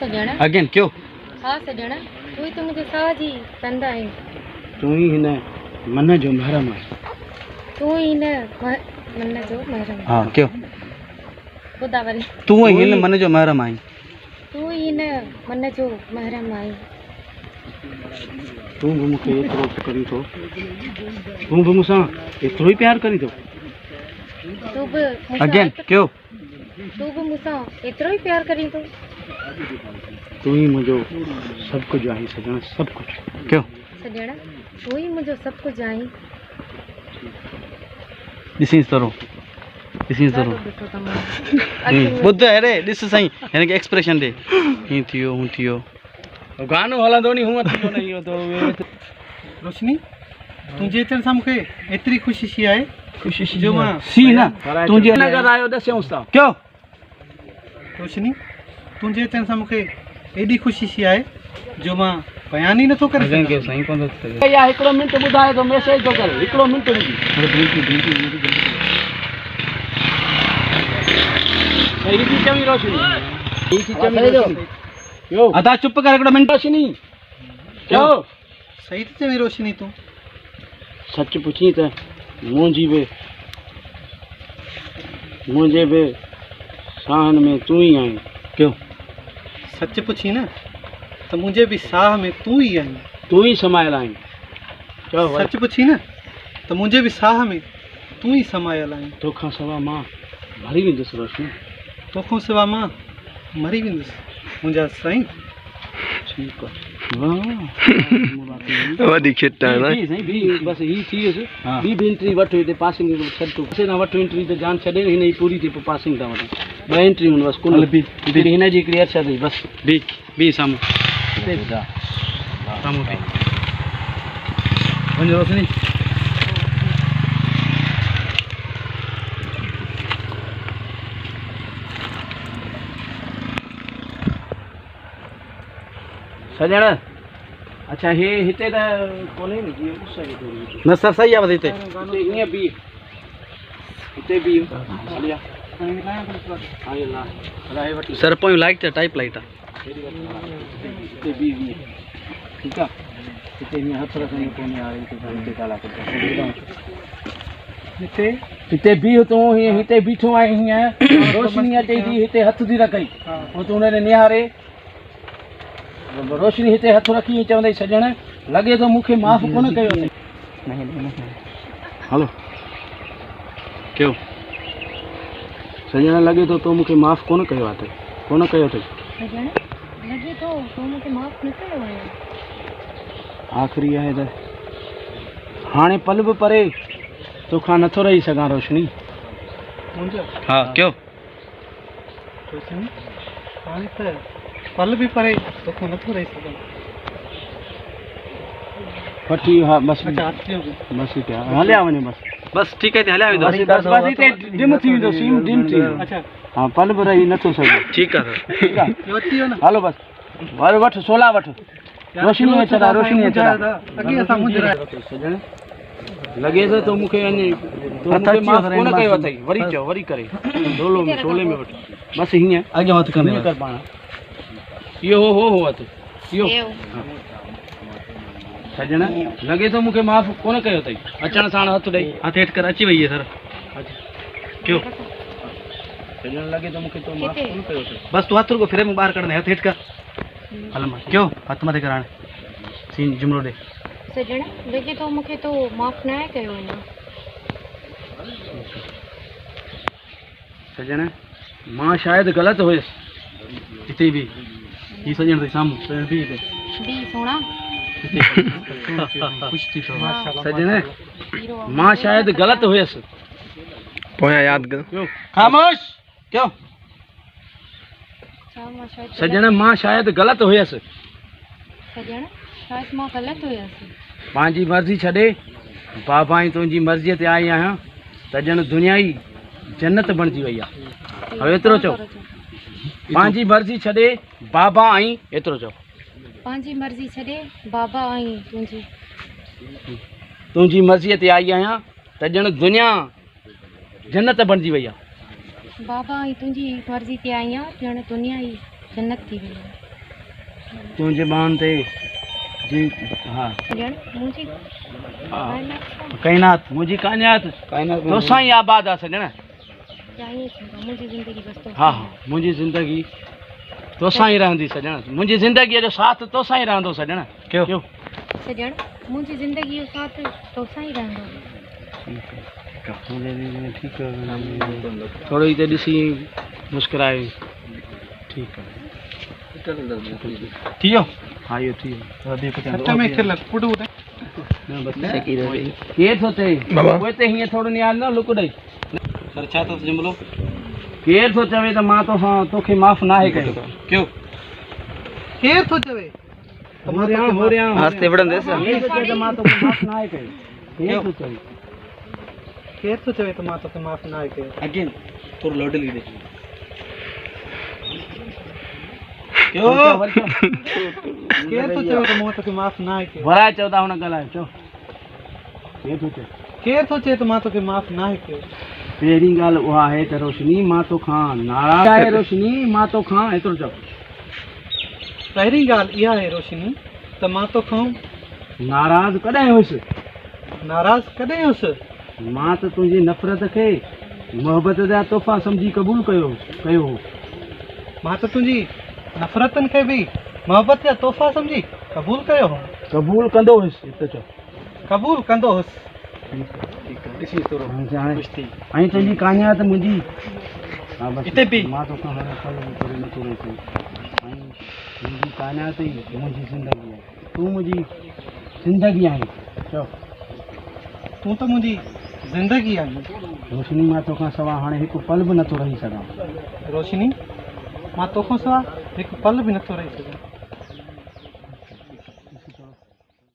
सजण again क्यों? हाँ सजण तू ही तो मुझे साजी कंदा है। तू ही हिन मन जो महरम है। तू ही न मन जो महरम। हाँ क्यों? बुधा वरी तू ही हिन मन जो महरम आई। तू ही न मन जो महरम आई। तू भी मूंखे एतिरो करी थो, तू भी मूंसां एतिरो ही प्यार करी थो। तू भी अगेन क्यों? तू भी मूंसां एतिरो ही प्यार करी थो। तू ही मुझो सब कुछ आई सजण, सब कुछ। क्यों? सजण तू ही मुझो सब कुछ आई। ॾिसीं थोरो, ॾिसीं थोरो। ॿुध अरे ॾिस साईं, हिन खे एक्सप्रेशन ॾे। हीअं थियो हूं थियो, गानो हलंदो नी, हूअं थियो न इहो तो। रोशनी तुंहिंजे अचण सां मूंखे एतिरी ख़ुशी थी आहे। ख़ुशी जो मां सी न तुंहिंजे नगर आयो ॾसियोसि था। क्यों? रोशनी तुंहिंजे अचण सां मूंखे एॾी ख़ुशी थी आहे जो मां बयान ई नथो करे सघां। साईं पंहिंजो या हिकिड़ो मिंट ॿुधाए थो, मैसेज थो करे, हिकिड़ो मिंट सही थी चवी रोशनी, सही थी चवी रोशनी। अदा चुप कर हिकिड़ो मिंट रोशनी। क्यों? सही थी चवीं रोशनी तूं। सच पुछी त मुंहिंजे बि साहनि में तू ही आहीं। क्यों? सच पुछी न त मुंहिंजे बि साह में तूं ई आहीं। तू ही समायल आहीं। चओ सच पुछी न त मुंहिंजे बि साह में तूं ई समायल आहीं। तोखां सवा मां मरी वेंदुसि रोशनी। तोखां सवा मां मरी वेंदुसि मुंहिंजा साईं। ठीकु आहे। वॾी खिट आहे न। बस ही थी वियुसि। ॿी एंट्री वठो हिते पासिंग छॾ तूं किथे न वठो एंट्री त जान छॾे हिन जी पूरी थी पोइ पासिंग था वठनि। 2 एंट्री आहिनि बसि कुल। हिन जी हिकिड़ी अर्शद हुई बसि। ॿी साम्हूं साम्हूं बि वञो रोशनी। सजण अच्छा हे हिते त कोन्हे न जीअं न सर सही आहे बसि हिते हीअं बि हिते बि सर पोइ लाइट आहे टाइप लाइट आहे हिते बि ठीकु आहे। हिते हीअं हथ रखणी कोन्हे हाणे हिते हिते बीह तूं हीअं हिते बीठो आहे हीअं रोशनी अचे थी हिते हथ थी रखई पोइ तूं हुनखे निहारे। रोशनी हिते हथ रखी चवंदई सजण लॻे थो मूंखे माफ़ कोन कयो अथई। हलो क्यों? सजण लॻे थो तो मूंखे माफ़ कोन कयो आहे कोन कयो अथई। सजण लॻे थो तूं मूंखे माफ़ न कयो आहे। आख़िरी आहे त हाणे पल बि परे तोखां नथो रही सघां रोशनी। हाँ क्यों? रोशनी हाणे त पल बि परे तोखां नथो रही सघां। वठी हा बसि बसि हिते हलिया वञो बसि ठीकु आहे हलिया वेंदो बसि हिते डिम थी वेंदो सीम डिम थी वेंदो। अच्छा हाँ पल बि रही नथो सघे। ठीकु आहे ठीकु आहे हलो बसि वरी वठि 16 वठि रोशनी अचंदा रोशनी अचंदा अॻे असां मुंहिंजे सजण लॻे थो तो मूंखे वञे तो मूंखे माफ़ कोन कयो अथई। वरी चओ वरी करे डोलो में शोले में वठि बसि हीअं अॻियां हथु कंदे कर पाण इहो हो हथु इहो सजण लॻे थो मूंखे माफ़ कोन कयो अथई। अचण साण हथु ॾेई हथु हेठि कर अची वई आहे सर। क्यों? सजण लॻे थो मूंखे तो माफ़ कोन कयो अथई। बसि तूं हथु रुगो फिरे में ॿाहिरि कढंदे हथु हेठि कर। हल मां क्यों हथु मथे कर हाणे सीन जुमिलो ॾे। सजण लॻे थो मूंखे तो माफ़ न कयो अञा। सजण मां शायदि ग़लति हुयुसि। हिते बि ही सजण अथई साम्हूं सजण बि हिते बी सोना ख़ुशि थी थो सजण मां शायदि ग़लति हुयुसि। पोयां यादि कर। क्यों? ख़ामोश क्यों? सजण मां शायदि ग़लति हुयुसि। सजण शायदि मां ग़लति हुयसि। पंहिंजी मर्ज़ी छॾे बाबा ई तुंहिंजी मर्ज़ीअ ते आई आहियां त ॼण दुनिया ई जन्नत बणिजी वई आहे। अब एतिरो चओ पंहिंजी मर्ज़ी छॾे बाबा आई एतिरो चओ। पंहिंजी मर्ज़ी छॾे बाबा आई तुंहिंजी मर्ज़ीअ ते आई आहियां त ॼण दुनिया जन्नत बणिजी वई आहे। बाबा आई तुंहिंजी मर्ज़ी ते आई आहियां ॼण दुनिया ई जन्नत थी वई आहे। तुंहिंजे ॿाहुनि ते जी हा ॼण मुंहिंजी काइनात मुंहिंजी काइनात तोसां ई आबाद आहे सॼण या ईअं थींदो मुंहिंजी ज़िंदगी बस तो हा मुंहिंजी ज़िंदगी तोसां ई रहंदी सॼण मुंहिंजी ज़िंदगीअ जो साथ तोसां ई रहंदो सॼण कयो सॼण मुंहिंजी ज़िंदगी जो साथ तोसां ई रहंदो ठीकु आहे थोरो ई त ॾिसी मुस्कुराए ठीकु आहे थी वियो हा इहो थी वियो सच में खिल पुटू केरु थो चए उहे त हीअं थोरो निहार न लुक ॾेई सर छा थो जुमिलो केरु थो चवे त मां तोखां तोखे माफ़ नाहे कयो क्यों केर थो चवे हस्ते वड़ंदे केरु थो चवे त मां तोखे माफ़ नाहे कयो केरु थो चवे केर थो चवे त मां तोखे माफ़ न आहे कयो अगेन थोरो लौडली ॾे क्यों केर थो चवे त मां तोखे माफ़ न आहे कयो वराए चओ था हुन ॻाल्हाए चओ केरु थो चए केर थो चए त मां तोखे माफ़ न आहे कयो पहिरीं ॻाल्हि उहा आहे त रोशनी मां तोखां नाराज़ आहे रोशनी मां तोखां एतिरो चओ पहिरीं ॻाल्हि इहा आहे रोशनी त मां तोखां नाराज़ कॾहिं हुयुसि नाराज़ कॾहिं हुयुसि मां त तुंहिंजी नफ़रत खे मोहबत जा तोहफ़ा सम्झी क़बूल कयो हो मां त तुंहिंजी नफ़रतनि खे बि मोहबत जा तोहफ़ा सम्झी क़बूल कयो हो क़बूल कंदो हुयुसि हिते चओ क़बूल कंदो हुउसि ॾिसी थोरो ऐं तुंहिंजी कान्यात मुंहिंजी हा बसि हिते बि मां तोखां हर पल करे नथो रही सघां ऐं मुंहिंजी कान्यात ई मुंहिंजी ज़िंदगी आहे तूं मुंहिंजी ज़िंदगी आहीं चओ तूं त मुंहिंजी ज़िंदगी आहीं रोशनी मां तोखां सवाइ हाणे हिकु पल बि नथो रही सघां रोशनी मां तोखां सवाइ हिकु पल बि नथो रही सघां